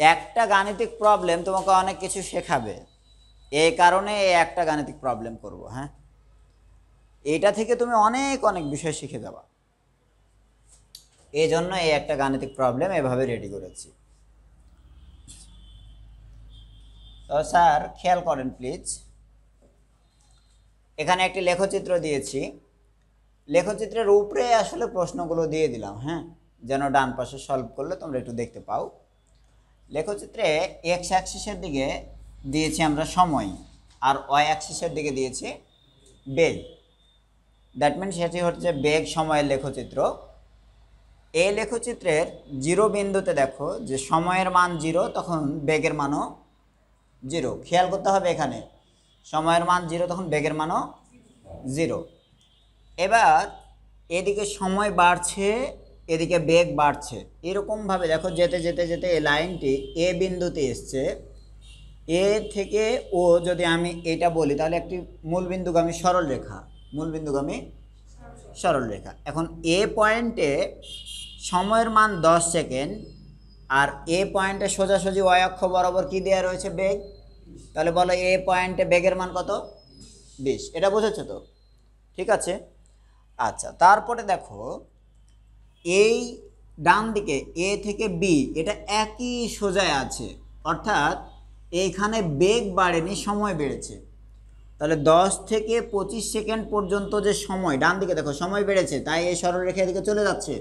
একটা গাণিতিক প্রবলেম তোমাকে অনেক কিছু শেখাবে, এই কারণে এই একটা গাণিতিক প্রবলেম করব। হ্যাঁ, এটা থেকে তুমি অনেক অনেক বিষয় শিখে যাবা, এই জন্য এই একটা গাণিতিক প্রবলেম এভাবে রেডি করেছি। তো স্যার খেয়াল করেন প্লিজ, এখানে একটি লেখচিত্র দিয়েছি, লেখচিত্রের উপরে আসলে প্রশ্নগুলো দিয়ে দিলাম, হ্যাঁ, যেন ডান পাশে সলভ করলে তোমরা একটু দেখতে পাও। লেখচিত্রে এক্স অ্যাক্সিসের দিকে দিয়েছি আমরা সময়, আর ওয়াই অ্যাক্সিসের দিকে দিয়েছি বেগ। দ্যাট মিনস সেটি হচ্ছে বেগ সময়ের লেখচিত্র। এই লেখচিত্রের জিরো বিন্দুতে দেখো যে সময়ের মান 0, তখন বেগের মানও 0। খেয়াল করতে হবে, এখানে সময়ের মান 0, তখন বেগের মানও 0। এবার এদিকে সময় বাড়ছে, এদিকে বেগ বাড়ছে, এরকমভাবে দেখো যেতে যেতে যেতে এই লাইনটি এ বিন্দুতে এসছে। এ থেকে ও যদি আমি এটা বলি, তাহলে একটি মূলবিন্দুগামী সরলরেখা, মূলবিন্দুগামী সরলরেখা। এখন এ পয়েন্টে সময়ের মান 10 সেকেন্ড, আর এ পয়েন্টে সোজাসুজি ওয়াই অক্ষ বরাবর কি দেওয়া রয়েছে, বেগ। তাহলে বলো এ পয়েন্টে বেগের মান কত, 20। এটা বুঝেছো তো? ঠিক আছে। আচ্ছা, তারপরে দেখো এই ডান দিকে এ থেকে বি, এটা একই সোজায় আছে, অর্থাৎ এইখানে বেগ বাড়েনি, সময় বেড়েছে। তাহলে 10 থেকে 25 সেকেন্ড পর্যন্ত যে সময়, ডান দিকে দেখো সময় বেড়েছে, তাই এই সরলরেখা এদিকে চলে যাচ্ছে,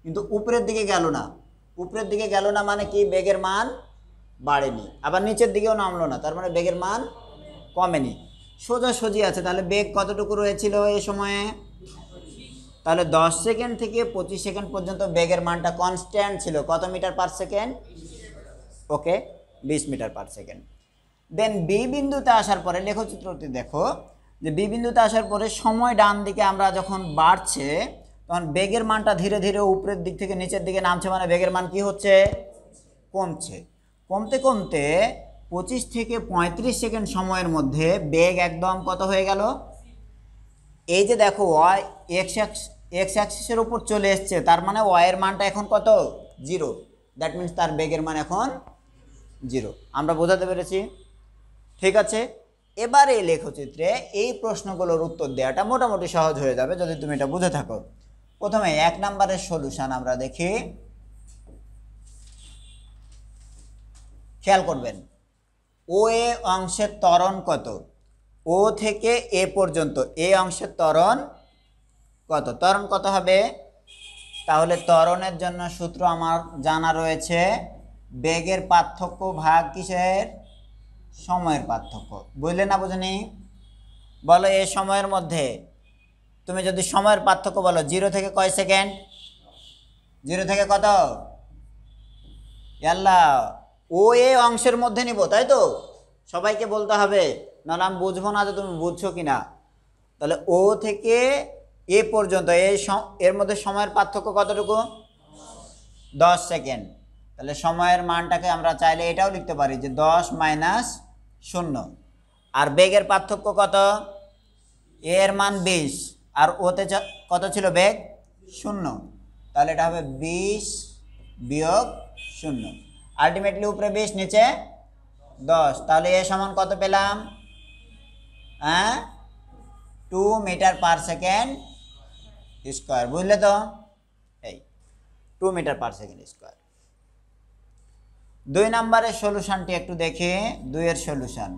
কিন্তু উপরের দিকে গেল না। উপরের দিকে গেল না মানে কি, বেগের মান বাড়েনি। আবার নিচের দিকেও নামলো না, তার মানে বেগের মান কমেনি, সোজাসুজি আছে। তাহলে বেগ কতটুকু রয়েছিল এই সময়ে? তাহলে 10 সেকেন্ড থেকে 25 সেকেন্ড পর্যন্ত বেগের মানটা কনস্ট্যান্ট ছিল, কত মিটার পার সেকেন্ড? ওকে, 20 মিটার পার সেকেন্ড। দেন বি বিন্দুতে আসার পরে লেখচিত্রটি দেখো যে বি বিন্দুতে আসার পরে সময় ডান দিকে আমরা যখন বাড়ছে, তখন বেগের মানটা ধীরে ধীরে উপরের দিক থেকে নিচের দিকে নামছে, মানে বেগের মান কি হচ্ছে, কমছে। কমতে কমতে 25 থেকে 35 সেকেন্ড সময়ের মধ্যে বেগ একদম কত হয়ে গেল, এই যে দেখো ওয়াই এক্স অ্যাক্সিসের উপর চলে এসছে, তার মানে ওয়াইয়ের মানটা এখন কত, 0। দ্যাট মিনস তার বেগের মান এখন 0। আমরা বোঝাতে পেরেছি? ঠিক আছে। এবার এই লেখচিত্রে এই প্রশ্নগুলোর উত্তর দেওয়াটা মোটামুটি সহজ হয়ে যাবে যদি তুমি এটা বুঝে থাকো। প্রথমে 1 নম্বরের সলিউশন আমরা দেখি। খেয়াল করবেন, ও এ অংশের ত্বরণ কত? ও থেকে এ পর্যন্ত এ অংশের ত্বরণ কত? ত্বরণ কত হবে? তাহলে ত্বরণের জন্য সূত্র আমার জানা রয়েছে, বেগের পার্থক্য ভাগ কিসের, সময়ের পার্থক্য। বুঝলে না বুঝনি? বলো এই সময়ের মধ্যে তুমি যদি সময়ের পার্থক্য বলো, 0 থেকে কয় সেকেন্ড, 0 থেকে কত, ইয়াল্লা ও এ অংশের মধ্যে নিব, তাই তো? সবাইকে বলতে হবে, নাহলে আমি বুঝবো না যে তুমি বুঝছো কিনা। তাহলে ও থেকে এ পর্যন্ত এর মধ্যে সময়ের পার্থক্য কতটুকু, 10 সেকেন্ড। তাহলে সময়ের মানটাকে আমরা চাইলে এটাও লিখতে পারি যে 10 মাইনাস 0। আর বেগের পার্থক্য কত, এর মান 20, আর ওতে কত ছিল বেগ, 0। তাহলে এটা হবে 20 বিয়োগ 0। আলটিমেটলি উপরে 20, নিচে 10। তাহলে এ সমান কত পেলাম, হ্যাঁ, 2 মিটার পার সেকেন্ড স্কোয়ার। বুঝলে তো? এই 2 মিটার পার সেকেন্ড স্কোয়ার। 2 নম্বরের সলিউশনটি একটু দেখে, 2 এর সলিউশন।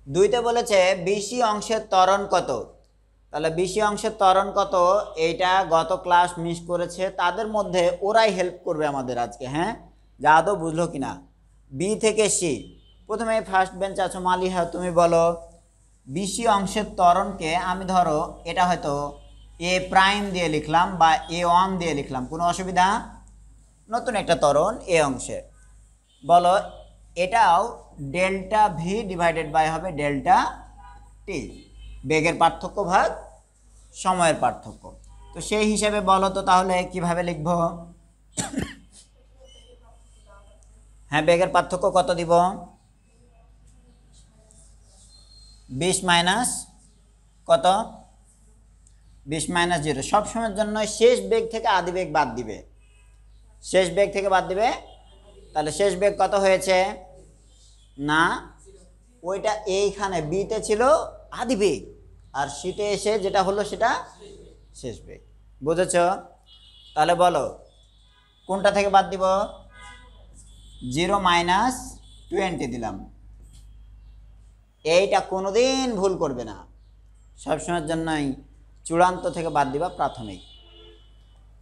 দুইতে বলেছে বিসি অংশের ত্বরণ কত। তাহলে বিসি অংশের ত্বরণ কত, এইটা গত ক্লাস মিস করেছে তাদের মধ্যে ওরাই হেল্প করবে আমাদের আজকে, হ্যাঁ, যা আদৌ বুঝলো কিনা। বি থেকে সি, প্রথমে ফার্স্ট বেঞ্চ আছো মালিহা, তুমি বলো বিসি অংশের ত্বরণকে আমি ধরো এটা হয়তো এ প্রাইম দিয়ে লিখলাম বা A1 দিয়ে লিখলাম, কোনো অসুবিধা? নতুন একটা ত্বরণ এ অংশে, বলো এটাও ডেল্টা ভি ডিভাইডেড বাই হবে ডেল্টা টি, বেগের পার্থক্য ভাগ সময়ের পার্থক্য। তো সেই হিসেবে বলো তো তাহলে কিভাবে লিখব? হ্যাঁ, বেগের পার্থক্য কত দিব, 20 মাইনাস কত, 20 - 0 সবসময়ের জন্য শেষ বেগ থেকে আদি বেগ বাদ দিবে, শেষ বেগ থেকে বাদ দিবে। তাহলে শেষ বেগ কত হয়েছে না, ওইটা এইখানে বিতে ছিল আদি বেগ, আর সিতে এসে যেটা হলো সেটা শেষ বেগ। বুঝেছ? তাহলে বলো কোনটা থেকে বাদ দিব? 0 - 20 দিলাম। এইটা কোনোদিন ভুল করবে না, সবসময়ের জন্যই চূড়ান্ত থেকে বাদ দিবা প্রাথমিক।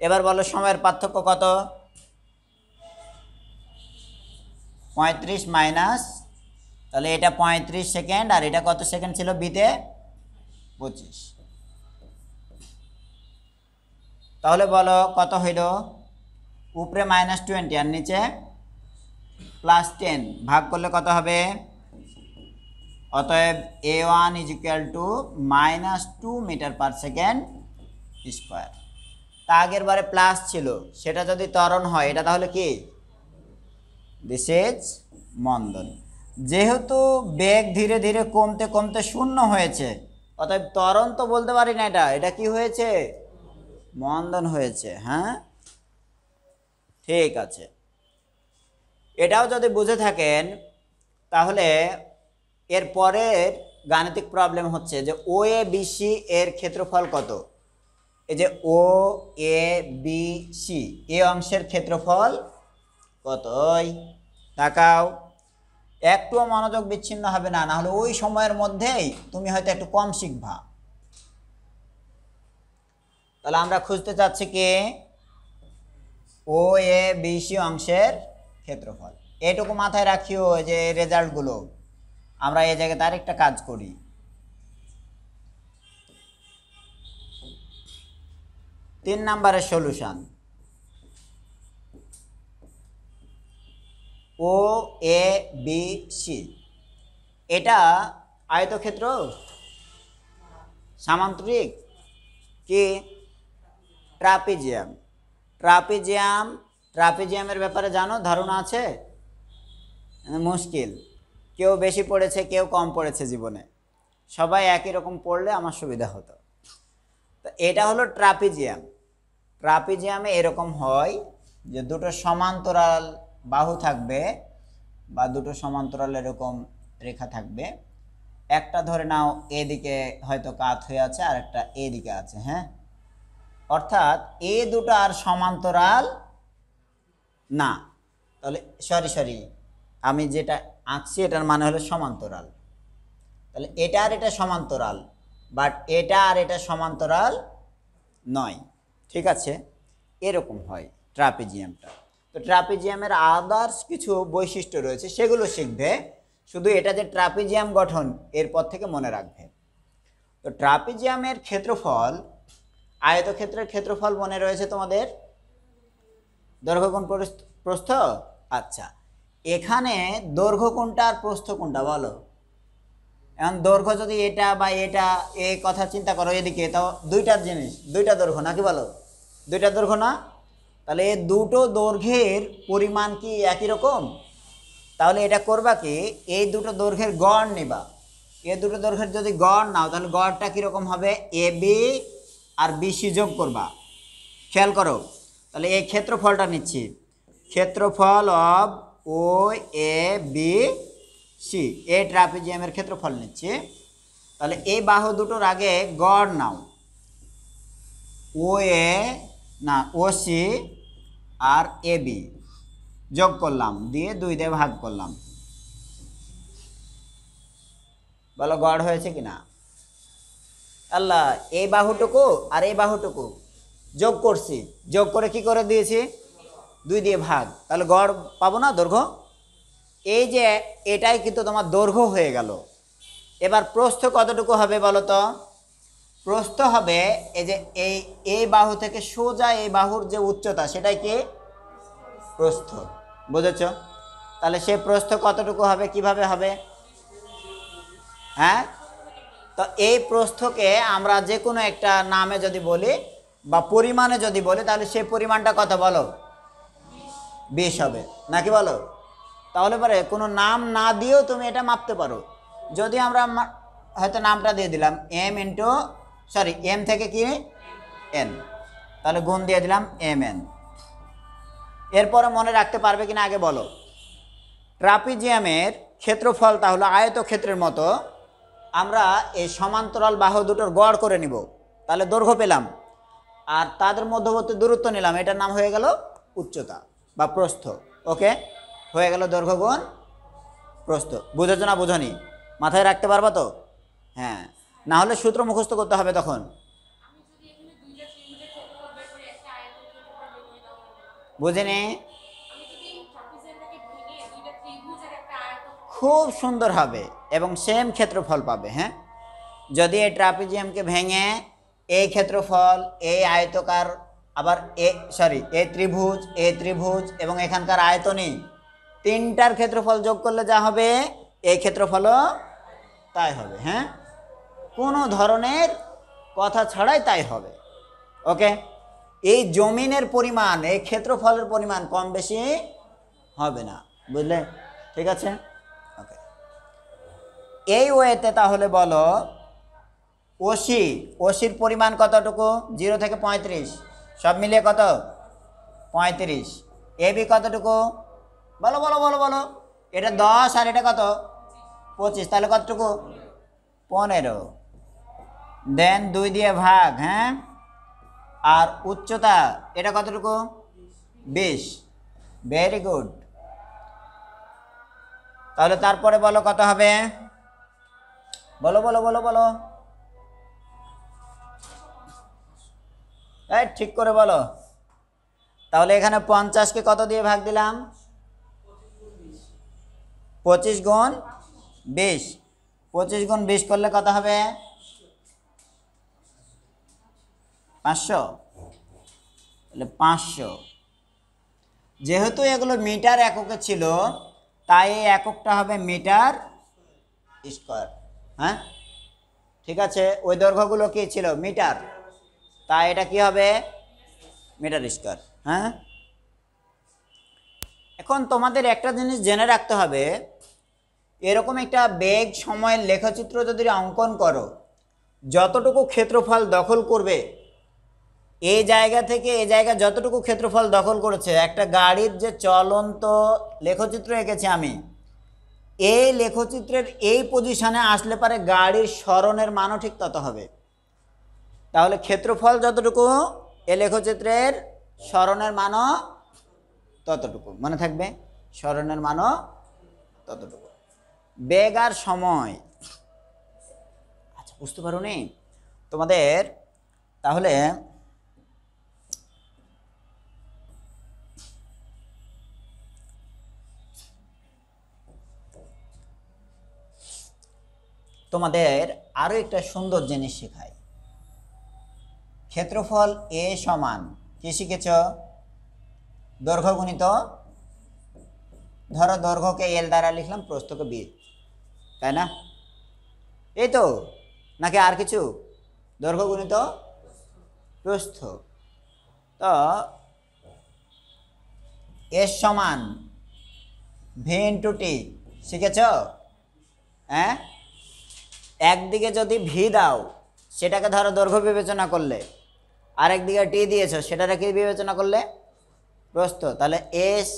এবার বলো সময়ের পার্থক্য কত? 35 মাইনাস, তাহলে এটা 35 সেকেন্ড, আর এটা কত সেকেন্ড ছিল বিতে? 25। তাহলে বলো কত হইল? উপরে -20 আর নিচে +10, ভাগ করলে কত হবে? অতএব A1 = -2 মিটার/সেকেন্ড স্কোয়ার। তা আগের বারে প্লাস ছিল, সেটা যদি ত্বরণ হয় এটা তাহলে কি? দিস ইজ মন্দন। যেহেতু বেগ ধীরে ধীরে কমতে কমতে শূন্য হয়েছে, অতএব ত্বরণ তো বলতে পারি না, এটা কি হয়েছে? মন্দন হয়েছে। হ্যাঁ, ঠিক আছে। এটাও যদি বুঝে থাকেন তাহলে এর পরের গাণিতিক প্রবলেম হচ্ছে যে ও এ বি সি এর ক্ষেত্রফল কত? এই যে ও এ বি সি এ অংশের ক্ষেত্রফল কত? তাকাও, একটুও মনোযোগ বিচ্ছিন্ন হবে না, নাহলে ওই সময়ের মধ্যেই তুমি হয়তো একটু কম শিখবা। তাহলে আমরা খুঁজতে চাচ্ছি কি? ও এ বি সি অংশের ক্ষেত্রফল। এটুকু মাথায় রাখিও যে রেজাল্টগুলো আমরা এই জায়গাতে আরেকটা কাজ করি। তিন নম্বরের solution, O A B C এটা আয়তক্ষেত্র, সামান্তরিক কি ট্রাপিজিয়াম? ট্রাপিজিয়ামের ব্যাপারে জানো, ধারণা আছে? মুশকিল, কেউ বেশি পড়েছে কেউ কম পড়েছে জীবনে, সবাই একই রকম পড়লে আমার সুবিধা হতো। তো এটা হলো ট্রাপিজিয়াম। ট্রাপিজিয়ামে এরকম হয় যে দুটো সমান্তরাল বাহু থাকবে বা দুটো সমান্তরাল এরকম রেখা থাকবে, একটা ধরে নাও এদিকে হয়তো কাত হয়ে আছে আর একটা এদিকে আছে। হ্যাঁ, অর্থাৎ এ দুটো আর সমান্তরাল না। তাহলে সরি আমি যেটা আঁকছি এটার মানে হলো সমান্তরাল। তাহলে এটা আর এটা সমান্তরাল, বাট এটা আর এটা সমান্তরাল নয়। ঠিক আছে, এরকম হয় ট্রাপিজিয়ামটা। তো ট্রাপিজিয়ামের আদার্স কিছু বৈশিষ্ট্য রয়েছে, সেগুলো শিখবে। শুধু এটা যে ট্রাপিজিয়াম গঠন এরপর থেকে মনে রাখবে। তো ট্রাপিজিয়ামের ক্ষেত্রফল, আয়তক্ষেত্রের ক্ষেত্রফল মনে রয়েছে তোমাদের, দৈর্ঘ্য কোণ প্রস্থ। আচ্ছা, এখানে দৈর্ঘ্য কোণটা আর প্রস্থ কোণটা বলো? এখন দৈর্ঘ্য যদি এটা বা এটা, এই কথা চিন্তা করো, এদিকে তাও দুইটার জিনিস, দুইটা দৈর্ঘ্য নাকি বলো? দুইটা দৈর্ঘ্য না? তাহলে এই দুটো দৈর্ঘ্যের পরিমাণ কি একই রকম? তাহলে এটা করবা কি, এই দুটো দৈর্ঘ্যের গড় নিবা। এই দুটো দৈর্ঘ্যের যদি গড় নাও তাহলে গড়টা কীরকম হবে? এ বি আর বিসি যোগ করবা। খেয়াল করো, তাহলে এই ক্ষেত্রফলটা নিচ্ছি, ক্ষেত্রফল of O A B C, এই ট্রাপিজিয়ামের ক্ষেত্রফল নিচ্ছি। তাহলে এই বাহু দুটোর আগে গড় নাও, ও এ না ও সি আর এ বি যোগ করলাম, দিয়ে 2 দিয়ে ভাগ করলাম। বলো গড় হয়েছে কিনা? আল্লাহ, এই বাহুটুকু আর এই বাহুটুকু যোগ করছি, যোগ করে কি করে দিয়েছি? 2 দিয়ে ভাগ। তাহলে গড় পাবো না, দৈর্ঘ্য? এই যে এটাই কিন্তু তোমার দৈর্ঘ্য হয়ে গেল। এবার প্রস্থ কতটুকু হবে বলো তো? প্রস্থ হবে এই যে এই বাহু থেকে সোজা এই বাহুর যে উচ্চতা, সেটাই কি প্রস্থ। বুঝেছ? তাহলে সে প্রস্থ কতটুকু হবে, কিভাবে হবে? হ্যাঁ, তো এই প্রস্থকে আমরা যে কোনো একটা নামে যদি বলি বা পরিমাণে যদি বলি, তাহলে সেই পরিমাণটা কত বলো? 20 হবে নাকি বলো? তাহলে পরে কোনো নাম না দিয়েও তুমি এটা মাপতে পারো। যদি আমরা হয়তো নামটা দিয়ে দিলাম এম থেকে কি এন, তাহলে গুণ দিয়ে দিলাম এম এন। এরপরে মনে রাখতে পারবে কিনা আগে বলো। ট্রাপিজিয়ামের ক্ষেত্রফল তাহলে আয়তক্ষেত্রের মতো, আমরা এই সমান্তরাল বাহু দুটোর গড় করে নিব, তাহলে দৈর্ঘ্য পেলাম, আর তাদের মধ্যবর্তী দূরত্ব নিলাম, এটার নাম হয়ে গেল উচ্চতা বা প্রস্থ। ওকে, হয়ে গেল দৈর্ঘ্য গুণ প্রস্থ। বুঝেছো না বুঝনি? মাথায় রাখতে পারবা তো? হ্যাঁ, না হলে সূত্র মুখস্থ করতে হবে তখন। বুঝিনি? খুব সুন্দর হবে এবং সেম ক্ষেত্রফল পাবে। হ্যাঁ, যদি এই ট্রাপিজিয়ামকে ভেঙে এই ক্ষেত্রফল, এই আয়তকার, আবার এই ত্রিভুজ এবং এখানকার আয়তনী তিনটার ক্ষেত্রফল যোগ করলে যা হবে এই ক্ষেত্রফলও তাই হবে। হ্যাঁ, কোনো ধরনের কথা ছাড়াই তাই হবে। ওকে, এই জমিনের পরিমাণ, এই ক্ষেত্রফলের পরিমাণ কম বেশি হবে না, বুঝলে? ঠিক আছে, ওকে। এই ওয়েতে তাহলে বলো ওসির পরিমাণ কতটুকু? 0 থেকে 35, সব মিলিয়ে কত? 35। এবি কতটুকু? বলো বলো বলো বলো। এটা 10 আর এটা কত? 25, তাহলে কতটুকু? 15। দেন 2 দিয়ে ভাগ। হ্যাঁ, আর উচ্চতা এটা কতটুকু? 20। Very good. তাহলে তারপরে বলো কত হবে? বলো বলো বলো বলো, এই ঠিক করে বলো। তাহলে এখানে 50কে কত দিয়ে ভাগ দিলাম? 25 গুণ 20। 25 গুণ 20 করলে কত হবে? 500। তাহলে 500। যেহেতু এগুলো মিটার এককে ছিল, তাই এই এককটা হবে মিটার স্কয়ার। হ্যাঁ, ঠিক আছে, ওই দৈর্ঘ্যগুলো কি ছিল? মিটার, তাই এটা কি হবে? Metre square. হ্যাঁ, এখন তোমাদের একটা জিনিস জেনে রাখতে হবে, এরকম একটা বেগ সময়ের লেখচিত্র যদি অঙ্কন করো, যতটুকু ক্ষেত্রফল দখল করবে, এই জায়গা থেকে এই জায়গা যতটুকু ক্ষেত্রফল দখল করেছে, একটা গাড়ির যে চলন্ত লেখচিত্র এঁকেছি আমি, এই লেখচিত্রের এই পজিশনে আসলে পারে গাড়ির সরণের মানও ঠিক তত হবে। তাহলে ক্ষেত্রফল যতটুকু, এই লেখচিত্রের সরণের মানও ততটুকু। মনে থাকবে, সরণের মানও ততটুকু। বেগ আর সময়, আচ্ছা বুঝতে পারো নি তোমাদের? তাহলে তোমাদের আরো একটা সুন্দর জিনিস শেখাই। ক্ষেত্রফল এ সমান কি শিখেছ? দৈর্ঘ্য গুণিত, ধরো দৈর্ঘ্যকে এল দ্বারা লিখলাম, প্রস্থকে বি, তাই না? এই তো, নাকি আর কিছু? দৈর্ঘ্য গুণিত প্রস্থ। তো এস সমান ভি ইন্টু টি শিখেছ? হ্যাঁ, একদিকে যদি ভি দাও, সেটাকে ধরো দৈর্ঘ্য বিবেচনা করলে, আরেকদিকে টি দিয়েছ, সেটাকে কি বিবেচনা করলে? প্রস্থ। তাহলে এস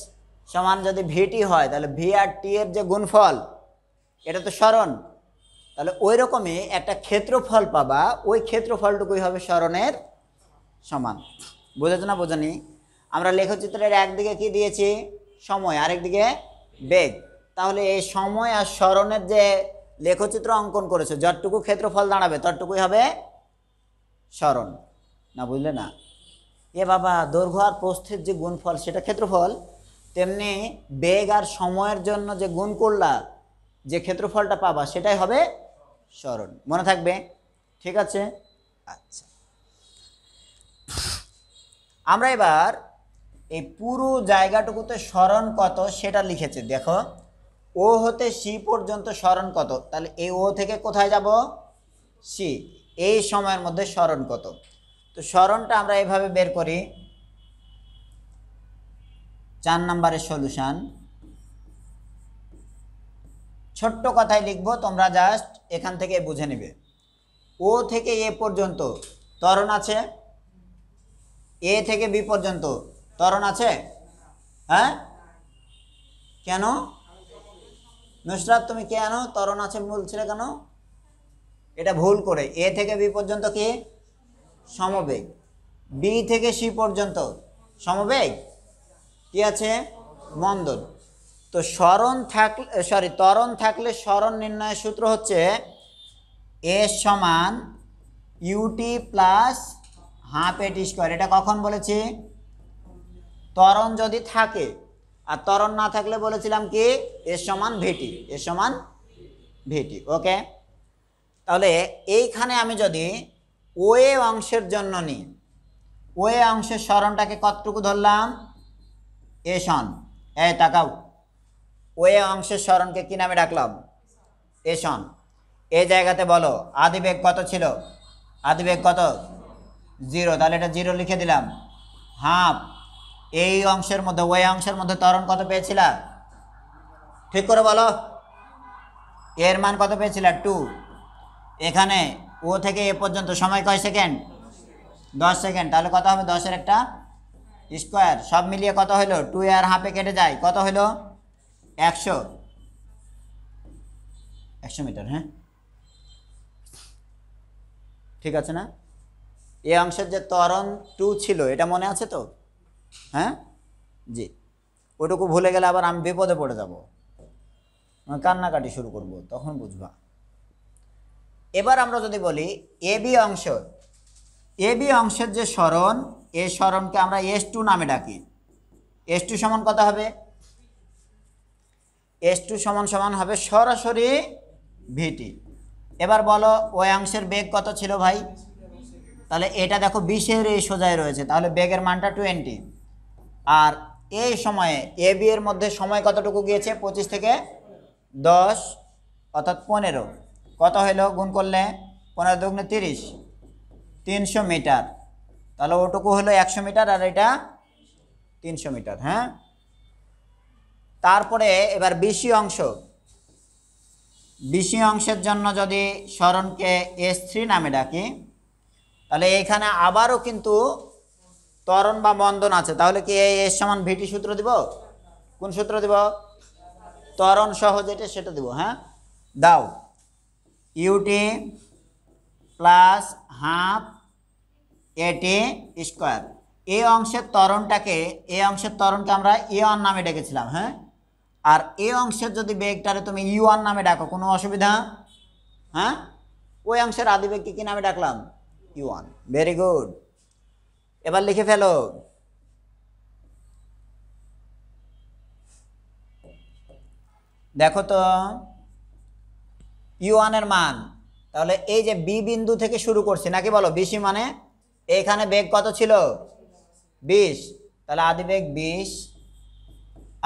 সমান যদি ভিটি হয়, তাহলে ভি আর টি এর যে গুণফল, এটা তো সরণ, তাহলে ওই রকমই একটা ক্ষেত্রফল পাবা, ওই ক্ষেত্রফলটুকুই হবে সরণের সমান। বুঝেছ না বোঝানি? আমরা লেখচিত্রের একদিকে কি দিয়েছি? সময়, আরেকদিকে বেগ। তাহলে এই সময় আর সরণের যে লেখচিত্র অঙ্কন করেছে, যতটুকু ক্ষেত্রফল দাঁড়াবে ততটুকুই হবে সরণ। না বুঝলে না? এ বাবা, দৈর্ঘ্য আর প্রস্থের যে গুণফল সেটা ক্ষেত্রফল, তেমনি বেগ আর সময়ের জন্য যে গুণ করলা, যে ক্ষেত্রফলটা পাবা সেটাই হবে সরণ। মনে থাকবে? ঠিক আছে, আচ্ছা। আমরা এবার এই পুরো জায়গাটুকুতে সরণ কত সেটা লিখেছে। দেখো, ও হতে সি পর্যন্ত সরণ কত, তাহলে এই ও থেকে কোথায় যাব? সি। এই সময়ের মধ্যে সরণ কত? তো সরণটা আমরা এভাবে বের করি। 4 নম্বরের সলিউশন, ছোট্ট কথায় লিখবো, তোমরা জাস্ট এখান থেকে বুঝে নেবে। ও থেকে এ পর্যন্ত ত্বরণ আছে, এ থেকে বি পর্যন্ত ত্বরণ আছে? হ্যাঁ, কেন নুসরাত তুমি কেন ত্বরণ আছে বলছিলে কেন? এটা ভুল করে। এ থেকে বি পর্যন্ত কি সমবেগ, বি থেকে সি পর্যন্ত সমবেগ কি আছে? মন্দন। তো সরণ থাকলে ত্বরণ থাকলে সরণ নির্ণয়ের সূত্র হচ্ছে এস সমান ইউটি প্লাস হাফ এটি স্কোয়ার। এটা কখন বলেছি? ত্বরণ যদি থাকে, আর ত্বরণ না থাকলে বলেছিলাম কি এস সমান ভিটি, এস সমান ভিটি। ওকে, তাহলে এইখানে আমি যদি ওএ অংশের জন্য নিই, ওএ অংশের সরণটাকে কতটুকু ধরলাম? S on. এই তাকাও, ওএ অংশের সরণকে কি নামে ডাকলাম? S on. এই জায়গাতে বলো আদিবেগ কত ছিল? আদিবেগ কত? 0। তাহলে এটা 0 লিখে দিলাম। হাফ এই অংশের মধ্যে, ওই অংশের মধ্যে ত্বরণ কত পেয়েছিলা? ঠিক করে বলো, এর মান কত পেয়েছিলা? 2। এখানে ও থেকে এ পর্যন্ত সময় কয় সেকেন্ড? 10 সেকেন্ড। তাহলে কত হবে? 10-এর একটা স্কোয়ার। সব মিলিয়ে কত হলো? 2 আর হাফে কেটে যায়, কত হলো? 100 মিটার। হ্যাঁ, ঠিক আছে না? এই অংশের যে ত্বরণ 2 ছিল, এটা মনে আছে তো? হ্যাঁ জি। ওটুকু ভুলে গেলে আবার আমি বিপদে পড়ে যাব, কান্নাকাটি শুরু করব, তখন বুঝবা। এবার আমরা যদি বলি এবি অংশ, এবি অংশের যে সরণ, এই সরণকে আমরা S2 নামে ডাকি। S2 সমান কত হবে? S2 সমান সমান হবে সরাসরি ভিটি। এবার বলো ওই অংশের বেগ কত ছিল ভাই? তাহলে এটা দেখো 20-এর এই সোজায় রয়েছে, তাহলে বেগের মানটা 20। আর এই সময়ে এ বি এর মধ্যে সময় কতটুকু গিয়েছে? 25 থেকে 10 অর্থাৎ 15। কত হলো গুণ করলে? 15 দুগুণে 30, 300 মিটার। তাহলে ওটুকু হলো 100 মিটার, আর এটা 300 মিটার। হ্যাঁ, তারপরে এবার বিসি অংশ, বিসি অংশের জন্য যদি সরণকে S3 নামে ডাকি, তাহলে এখানে আবারও কিন্তু ত্বরণ বা মন্দন আছে। তাহলে কি এই এস সমান ভিটি সূত্র দিব? কোন সূত্র দিব? ত্বরণ সহ যেটা সেটা দিব। হ্যাঁ, দাও ইউটি প্লাস হাফ এটি স্কোয়ার। এই অংশের ত্বরণটাকে, এই অংশের ত্বরণকে আমরা E1 নামে ডেকেছিলাম। হ্যাঁ, আর এই অংশের যদি বেগটারে তুমি U1 নামে ডাকো, কোনো অসুবিধা? হ্যাঁ, ওই অংশের আদিবেগকে কি নামে ডাকলাম? U1। Very good. এবার লিখে ফেলো, দেখো তো U1 এর মান। তাহলে এই যে বি বিন্দু থেকে শুরু করছি নাকি, বলো বিসি মানে এইখানে বেগ কত ছিল? 20। তাহলে আদিবেগ 20,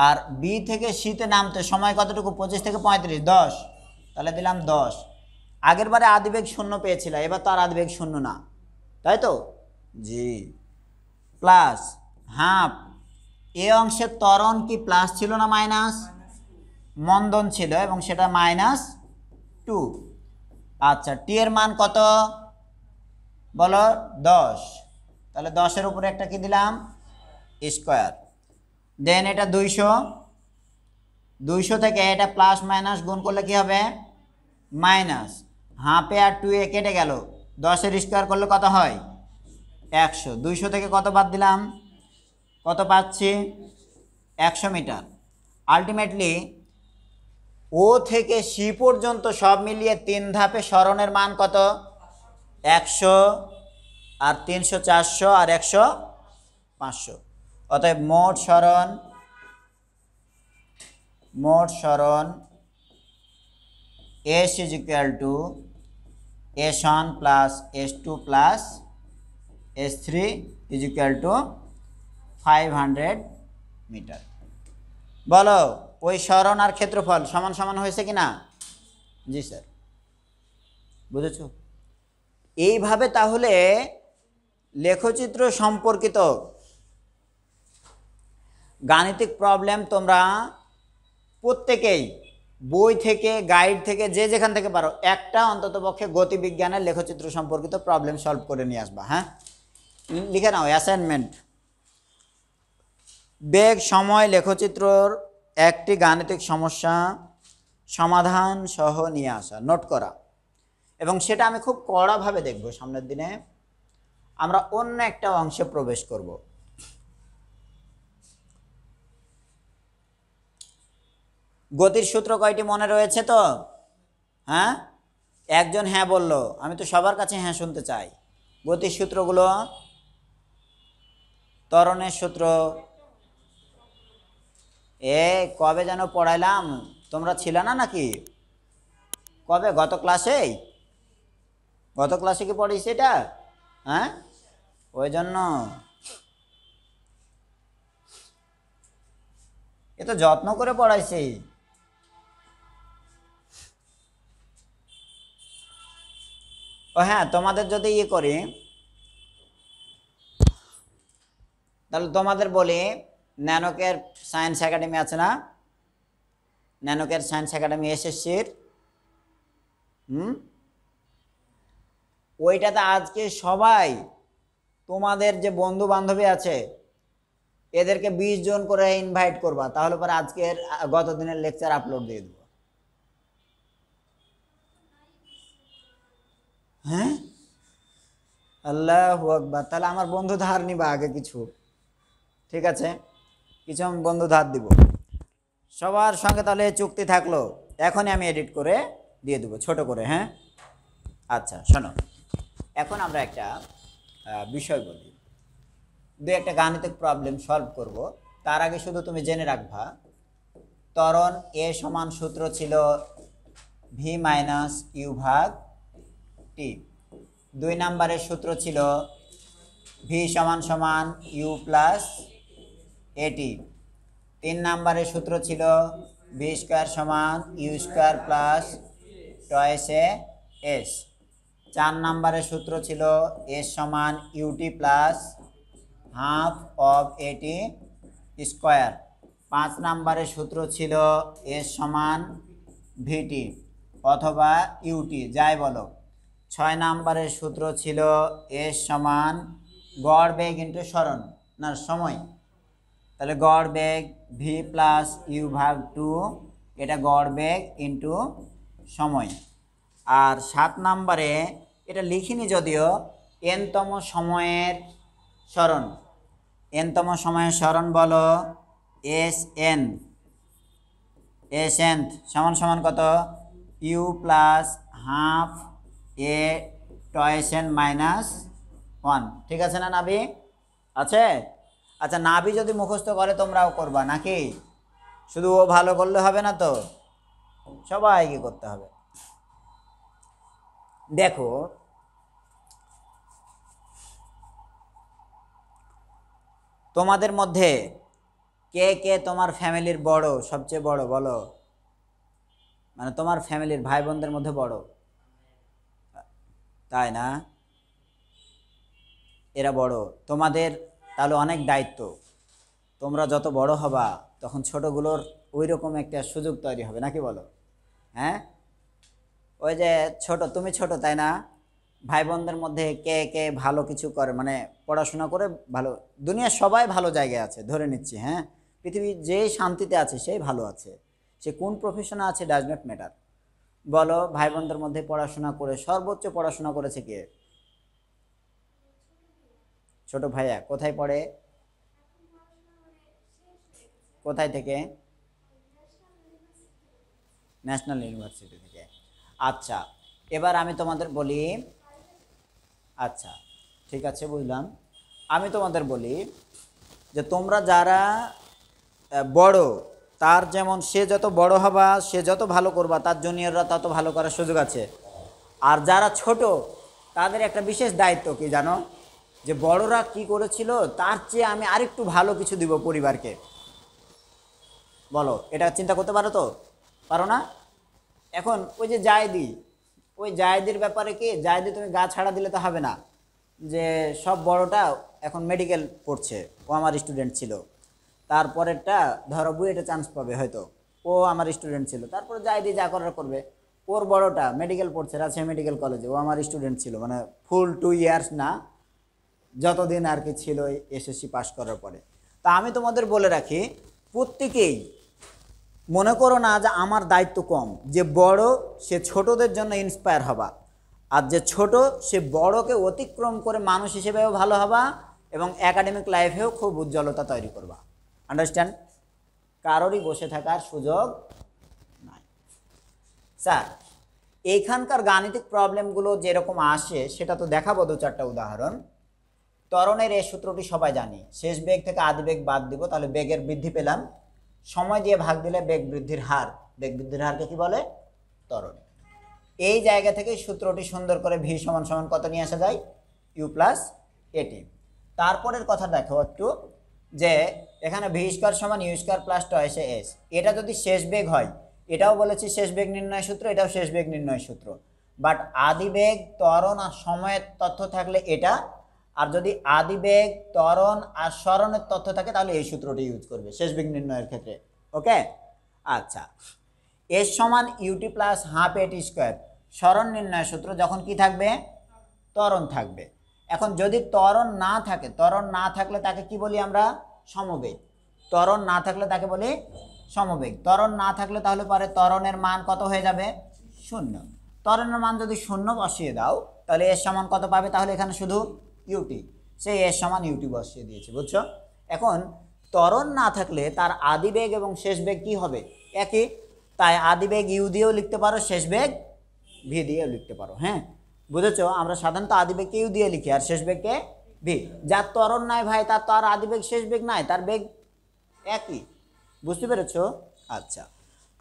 আর বি থেকে সিতে নামতে সময় কতটুকু? 25 থেকে 35, 10। তাহলে দিলাম 10। আগের বারে আদিবেগ 0 পেয়েছিল, এবার তো আর আদিবেগ 0 না, তাই তো? জি। প্লাস হাফ এ অংশের ত্বরণ কি প্লাস ছিল না মাইনাস? মন্দন ছিল, এবং সেটা -2। আচ্ছা, টি এর মান কত বলো? 10। তাহলে 10-এর উপরে একটা কি দিলাম? স্কোয়ার। দেন এটা 200, 200 থেকে এটা প্লাস মাইনাস গুণ করলে কি হবে? মাইনাস। হাফে আর 2 এ কেটে গেল, 10-এর স্কোয়ার করলে কত হয়? 100। 200 থেকে কত বাদ দিলাম? কত পাচ্ছি? 100 মিটার। আলটিমেটলি ও থেকে সি পর্যন্ত সব মিলিয়ে 3 ধাপে সরণের মান কত? 100 আর 300 400 আর 100 500। অতএব মোট সরণ S is equal to S1 plus S2 plus S3 is equal to 500 metre. বলো ওই সরণ আর ক্ষেত্রফল সমান সমান হয়েছে কিনা? জি স্যার, বুঝেছো? এইভাবে তাহলে লেখচিত্র সম্পর্কিত গাণিতিক প্রবলেম তোমরা প্রত্যেকেই বই থেকে, গাইড থেকে, যে যেখান থেকে পারো একটা অন্ততপক্ষে গতিবিজ্ঞানের লেখচিত্র সম্পর্কিত প্রবলেম সলভ করে নিয়ে আসবা। হ্যাঁ, লিখে নাও অ্যাসাইনমেন্ট। বেগ সময় লেখচিত্রর একটি গাণিতিক সমস্যা সমাধান সহ নিয়ে আসা, নোট করা। এবং সেটা আমি খুব কড়াভাবে দেখব। সামনের দিনে আমরা অন্য একটা অংশে প্রবেশ করব। গতির সূত্র কয়টি মনে রয়েছে তো? হ্যাঁ, একজন হ্যাঁ বলল। আমি তো সবার কাছে হ্যাঁ শুনতে চাই। গতির সূত্রগুলো: ত্বরণের সূত্র, কবে যেন পড়াইলাম, তোমরা ছিল না নাকি? কবে? গত ক্লাসে কি পড়িস এটা? হ্যাঁ, ওই জন্য এ তো যত্ন করে পড়াইছি। ও হ্যাঁ, তোমাদের যদি করি তাহলে তোমাদের বলি, ন্যানোকের সায়েন্স একাডেমি আছে না? ন্যানোকের সায়েন্স একাডেমি এসএসসির, ওইটাতে আজকে সবাই তোমাদের যে বন্ধু বান্ধবী আছে এদেরকে 20 জন করে ইনভাইট করবা, তাহলে পরে আজকের গত দিনের লেকচার আপলোড দিয়ে দেবো। হ্যাঁ, আল্লাহু আকবার। তাহলে আমার বন্ধু ধার নিবা আগে কিছু, ঠিক আছে? কিছু আমি বন্ধু ধার দিব সবার সঙ্গে। তাহলে চুক্তি থাকলো, এখনই আমি এডিট করে দিয়ে দেবো ছোট করে। হ্যাঁ, আচ্ছা শোনো, এখন আমরা একটা বিষয় বলি, একটা গাণিতিক প্রবলেম সলভ করব। তার আগে শুধু তুমি জেনে রাখবা, ত্বরণ এ সমান সূত্র ছিল ভি মাইনাস ইউ ভাগ টি। 2 নম্বরের সূত্র ছিল ভি সমান সমান ইউ প্লাস এটি। 3 নম্বরের সূত্র ছিল ভি স্কোয়ার সমান U square plus twice A S. 4 নম্বরের সূত্র ছিল এস সমান U T plus half of A T square. 5 নম্বরের সূত্র ছিল এস সমান ভিটি অথবা ইউটি, যাই বলো। 6 নম্বরের সূত্র ছিল এস সমান গড় বেগ ইন্টু সরণ না সময়, তাহলে গড় বেগ ভি প্লাস ইউ ভাগ 2, এটা গড় বেগ ইন্টু সময়। আর 7 নম্বরে এটা লিখিনি যদিও, এনতম সময়ের সরণ। এনতম সময়ের সরণ বলো এস এন। এস এন সমান সমান কত? U plus half A twice N minus 1। ঠিক আছে না নাবি? আছে? আচ্ছা, নাবি যদি মুখস্থ করে তোমরাও করবা নাকি? শুধু ও ভালো করলে হবে না তো, সবাইকে করতে হবে। দেখো, তোমাদের মধ্যে কে কে তোমার ফ্যামিলির বড়, সবচেয়ে বড় বলো? মানে তোমার ফ্যামিলির ভাই বোনদের মধ্যে বড়, তাই না? এরা বড়, তোমাদের তাহলে অনেক দায়িত্ব। তোমরা যত বড় হবা তখন ছোটগুলোর ওই রকম একটা সুযোগ তৈরি হবে নাকি বলো? হ্যাঁ, ওই যে ছোট, তুমি ছোট তাই না? ভাই বোনদের মধ্যে কে কে ভালো কিছু করে, মানে পড়াশোনা করে ভালো, দুনিয়ার সবাই ভালো জায়গায় আছে ধরে নিচ্ছি। হ্যাঁ, পৃথিবীর যে শান্তিতে আছে সেই ভালো আছে, সে কোন প্রফেশনে আছে ডাজ নট ম্যাটার। বলো, ভাই বোনদের মধ্যে পড়াশোনা করে সর্বোচ্চ পড়াশোনা করেছে কে? ছোট ভাইয়া। কোথায় পড়ে? কোথায় থেকে? ন্যাশনাল ইউনিভার্সিটি থেকে। আচ্ছা, এবার আমি তোমাদের বলি, আচ্ছা ঠিক আছে বুঝলাম। আমি তোমাদের বলি যে তোমরা যারা বড়, তার যেমন সে যত বড় হবা সে যত ভালো করবা তার জুনিয়ররা তত ভালো করার সুযোগ আছে। আর যারা ছোট তাদের একটা বিশেষ দায়িত্ব কি জানো? যে বড়রা কি করেছিল তার চেয়ে আমি আরেকটু ভালো কিছু দিব পরিবারকে। বলো, এটা চিন্তা করতে পারো তো? পারো না? এখন ওই যে জায়দি, ওই জায়দির ব্যাপারে কি, জায়দি তুমি গা ছাড়া দিলে তো হবে না। যে সব বড়টা এখন মেডিকেল পড়ছে, ও আমার স্টুডেন্ট ছিল। তারপরেরটা ধরো বুয়েটে চান্স পাবে হয়তো, ও আমার স্টুডেন্ট ছিল। তারপরে জায়দি যা করার করবে। ওর বড়টা মেডিকেল পড়ছে রাজশাহী মেডিকেল কলেজে, ও আমার স্টুডেন্ট ছিল, মানে ফুল 2 ইয়ার্স না, যতদিন আর কি ছিল এসএসসি পাস করার পরে। তা আমি তোমাদের বলে রাখি, প্রত্যেকেই মনে করো না যে আমার দায়িত্ব কম, যে বড় সে ছোটদের জন্য ইন্সপায়ার হবা, আর যে ছোট সে বড়কে অতিক্রম করে মানুষ হিসেবেও ভালো হবা এবং একাডেমিক লাইফেও খুব উজ্জ্বলতা তৈরি করবা। আন্ডারস্ট্যান্ড? কারোরই বসে থাকার সুযোগ নাই। স্যার এইখানকার গাণিতিক প্রবলেমগুলো যেরকম আসে সেটা তো দেখাবো 2-4টা উদাহরণ। ত্বরণের এই সূত্রটি সবাই জানি, শেষ বেগ থেকে আদি বেগ বাদ দিব, তাহলে বেগের বৃদ্ধি পেলাম, সময় দিয়ে ভাগ দিলে বেগ বৃদ্ধির হার, বেগ বৃদ্ধির হারকে কি বলে? ত্বরণ। এই জায়গা থেকে সূত্রটি সুন্দর করে ভি সমান সমান কত নিয়ে আসা যায়? ইউ প্লাস এটি। তারপরের কথা দেখো একটু, যে এখানে ভি স্কয়ার সমান U square plus twice S, এটা যদি শেষ বেগ হয়, এটাও বলেছি শেষ বেগ নির্ণয় সূত্র, এটাও শেষ বেগ নির্ণয় সূত্র, বাট আদি বেগ ত্বরণ আর সময়ের তথ্য থাকলে এটা, আর যদি আদি বেগ ত্বরণ আর সরণের তথ্য থাকে তাহলে এই সূত্রটি ইউজ করবে শেষ বেগ নির্ণয়ের ক্ষেত্রে। ওকে, আচ্ছা। এস সমান ইউটি প্লাস হাফ এটি স্কোয়ার, সরণ নির্ণয় সূত্র, যখন কি থাকবে? ত্বরণ থাকবে। এখন যদি ত্বরণ না থাকে, ত্বরণ না থাকলে তাকে কি বলি আমরা? সমবেগ। ত্বরণ না থাকলে তাকে বলি সমবেগ। ত্বরণ না থাকলে তাহলে পরে ত্বরণের মান কত হয়ে যাবে? 0। ত্বরণের মান যদি 0 বসিয়ে দাও তাহলে এর সমান কত পাবে? তাহলে এখানে শুধু ইউটি, সেই এর সমান ইউটি বসিয়ে দিয়েছে, বুঝছো? এখন ত্বরণ না থাকলে তার আদি বেগ এবং শেষ বেগ কি হবে? একই। তাই আদি বেগ ইউ দিয়েও লিখতে পারো, শেষ বেগ ভি দিয়েও লিখতে পারো। হ্যাঁ, বুঝেছো? আমরা সাধারণত আদি বেগকে ইউ দিয়ে লিখি আর শেষ বেগকে ভি। যার ত্বরণ নাই ভাই, তার তো আর আদি বেগ শেষ বেগ নাই, তার বেগ একই। বুঝতে পেরেছো? আচ্ছা।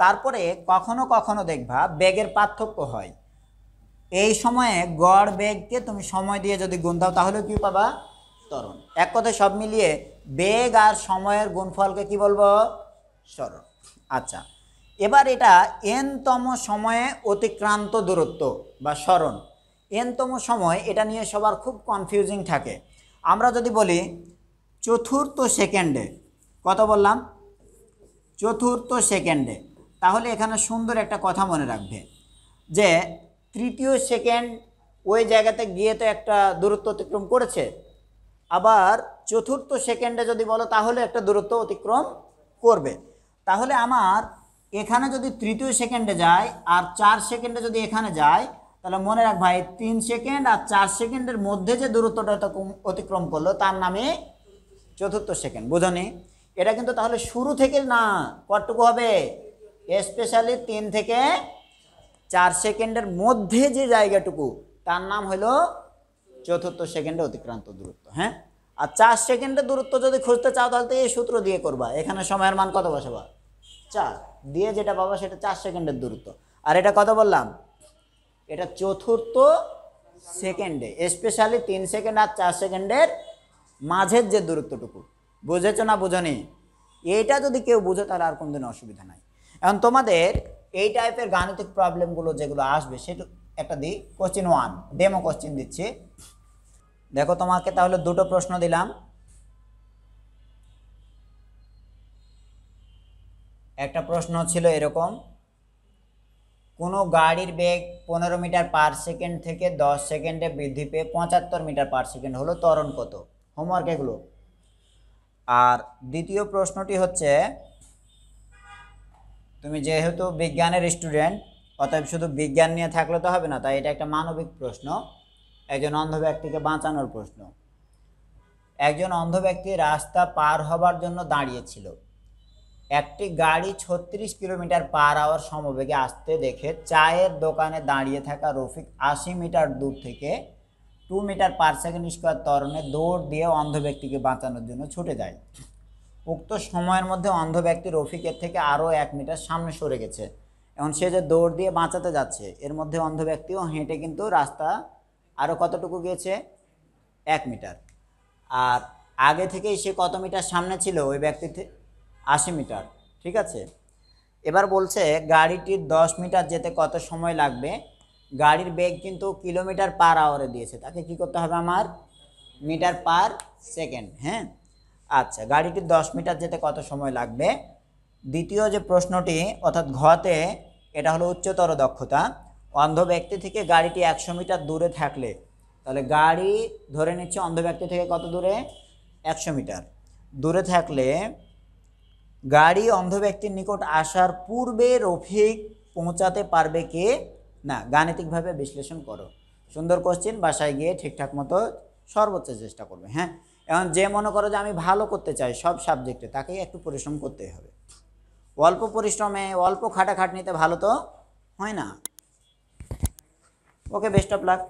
তারপরে কখনো কখনো দেখবা বেগের পার্থক্য হয়, এই সময়ে গড় বেগকে তুমি সময় দিয়ে যদি গুণ দাও তাহলে কি পাবা? ত্বরণ। এক কথায় সব মিলিয়ে বেগ আর সময়ের গুণফলকে কি বলবো? সরণ। আচ্ছা, এবার এটা এনতম সময়ে অতিক্রান্ত দূরত্ব বা সরণ। এনতম সময়, এটা নিয়ে সবার খুব কনফিউজিং থাকে। আমরা যদি বলি চতুর্থ সেকেন্ডে, কত বললাম? চতুর্থ সেকেন্ডে, তাহলে এখানে সুন্দর একটা কথা মনে রাখবে যে তৃতীয় সেকেন্ড ওই জায়গাতে গিয়ে তো একটা দূরত্ব অতিক্রম করেছে, আবার চতুর্থ সেকেন্ডে যদি বলো তাহলে একটা দূরত্ব অতিক্রম করবে। তাহলে আমার এখানে যদি তৃতীয় সেকেন্ডে যায় আর 4 সেকেন্ডে যদি এখানে যায়, তাহলে মনে রাখ ভাই 3 সেকেন্ড আর 4 সেকেন্ডের মধ্যে যে দূরত্বটা অতিক্রম করলো তার নামে চতুর্থ সেকেন্ড। বুঝনি? এটা কিন্তু তাহলে শুরু থেকে না, কতটুকু হবে? স্পেশালি 3 থেকে 4 সেকেন্ডের মধ্যে যে জায়গাটুকু, তার নাম হলো চতুর্থ সেকেন্ডে অতিক্রান্ত দূরত্ব। হ্যাঁ, আর 4 সেকেন্ডের দূরত্ব যদি খুঁজতে চাও তাহলে তো এই সূত্র দিয়ে করবা। এখানে সময়ের মান কত বসাবা? 4 দিয়ে যেটা পাবা সেটা 4 সেকেন্ডের দূরত্ব। আর এটা কত বললাম? এটা চতুর্থ সেকেন্ডে, স্পেশালি 3 সেকেন্ড আর 4 সেকেন্ডের মাঝের যে দূরত্বটুকু। বুঝেছো না বুঝনি? এইটা যদি কেউ বুঝে তাহলে আর কোনদিন অসুবিধা নাই। এখন তোমাদের এই টাইপের গাণিতিক প্রবলেমগুলো যেগুলো আসবে সেটা একটা দিই। কোশ্চিন 1 ডেমো কোশ্চিন দিচ্ছি, দেখো তোমাকে তাহলে 2টো প্রশ্ন দিলাম। একটা প্রশ্ন ছিল এরকম, কোনো গাড়ির বেগ 15 মিটার পার সেকেন্ড থেকে 10 সেকেন্ডে বৃদ্ধি পেয়ে 75 মিটার পার সেকেন্ড হলো, ত্বরণ কত? হোমওয়ার্ক এগুলো। আর দ্বিতীয় প্রশ্নটি হচ্ছে, তুমি যেহেতু বিজ্ঞানের স্টুডেন্ট অতএব শুধু বিজ্ঞান নিয়ে থাকলে তো হবে না, তাই এটা একটা মানবিক প্রশ্ন, একজন অন্ধ ব্যক্তিকে বাঁচানোর প্রশ্ন। একজন অন্ধ ব্যক্তি রাস্তা পার হবার জন্য দাঁড়িয়েছিল, একটি গাড়ি 36 কিলোমিটার পার আওয়ার সমবেগে আসতে দেখে চায়ের দোকানে দাঁড়িয়ে থাকা রফিক 80 মিটার দূর থেকে 2 মিটার পার সেকেন্ড স্কোয়ার ত্বরণে দৌড় দিয়ে অন্ধ ব্যক্তিকে বাঁচানোর জন্য ছুটে যায়। উক্ত সময়ের মধ্যে অন্ধ ব্যক্তি রফিকের থেকে আরও 1 মিটার সামনে সরে গেছে। এখন সে যে দৌড় দিয়ে বাঁচাতে যাচ্ছে, এর মধ্যে অন্ধ ব্যক্তিও হেঁটে কিন্তু রাস্তা আরও কতটুকু গিয়েছে? 1 মিটার। আর আগে থেকেই সে কত মিটার সামনে ছিল? ওই ব্যক্তি 80 মিটার। ঠিক আছে, এবার বলছে গাড়িটির 10 মিটার যেতে কত সময় লাগবে। গাড়ির বেগ কিন্তু কিলোমিটার পার আওয়ারে দিয়েছে, তাকে কি করতে হবে আমার? Metre per second. হ্যাঁ, আচ্ছা, গাড়িটির 10 মিটার যেতে কত সময় লাগবে। দ্বিতীয় যে প্রশ্নটি অর্থাৎ ঘতে, এটা হলো উচ্চতর দক্ষতা। অন্ধ ব্যক্তি থেকে গাড়িটি 100 মিটার দূরে থাকলে তাহলে গাড়ি ধরে নিচ্ছে অন্ধ ব্যক্তি থেকে কত দূরে, 100 মিটার দূরে থাকলে গাড়ি অন্ধ ব্যক্তির নিকট আসার পূর্বে রফিক পৌঁছাতে পারবে কে না, গাণিতিকভাবে বিশ্লেষণ করো। সুন্দর কোশ্চেন, বাসায় গিয়ে ঠিকঠাক মতো সর্বোচ্চ চেষ্টা করবে। হ্যাঁ, এখন যে মনে করো যে আমি ভালো করতে চাই সব সাবজেক্টে, তাকেই একটু পরিশ্রম করতে হবে। অল্প পরিশ্রমে অল্প খাটাখাটনিতে ভালো তো হয় না। ওকে, বেস্ট অফ লাক।